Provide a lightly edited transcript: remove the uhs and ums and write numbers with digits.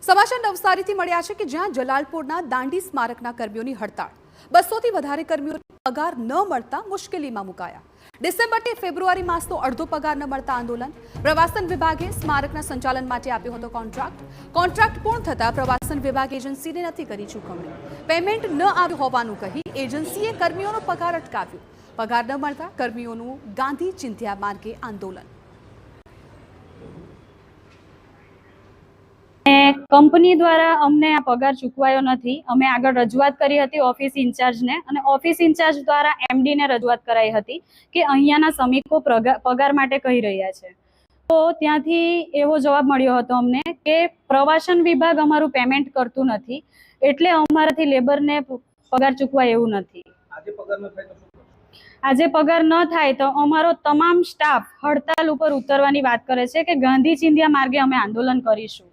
સમાચાર નવસારીથી મળ્યા છે કે જ્યાં જલાલપુરના દાંડી સ્મારકના કર્મીઓની હડતાળ, 200થી વધારે કર્મીઓને પગાર ન મળતા મુશ્કેલીમાં મુકાયા. ડિસેમ્બરથી ફેબ્રુઆરી માસનો અડધો પગાર ન મળતા આંદોલન. પ્રવાસન વિભાગે સ્મારકના સંચાલન માટે આપ્યો હતો કોન્ટ્રાક્ટ પૂર્ણ થતા પ્રવાસન વિભાગ એજન્સીને નથી કરી ચૂકવણી. પેમેન્ટ ન આવ્યું હોવાનું કહી એજન્સીએ કર્મીઓનો પગાર અટકાવ્યો. પગાર ન મળતા કર્મીઓનું ગાંધી ચિંધ્યા માર્ગે આંદોલન. કંપની દ્વારા અમને આ પગાર ચૂકવાયો નથી. અમે આગળ રજૂઆત કરી હતી ઓફિસ ઇન્ચાર્જને, અને ઓફિસ ઇન્ચાર્જ દ્વારા એમડીને રજૂઆત કરાઈ હતી કે અહીંયાના શ્રમિકો પગાર માટે કહી રહ્યા છે. તો ત્યાંથી એવો જવાબ મળ્યો હતો અમને કે પ્રવાસન વિભાગ અમારું પેમેન્ટ કરતું નથી, એટલે અમારાથી લેબરને પગાર ચૂકવાય એવું નથી. આજે પગાર ન થાય તો અમારો તમામ સ્ટાફ હડતાલ ઉપર ઉતરવાની વાત કરે છે કે ગાંધી ચિંધ્યા માર્ગે અમે આંદોલન કરીશું.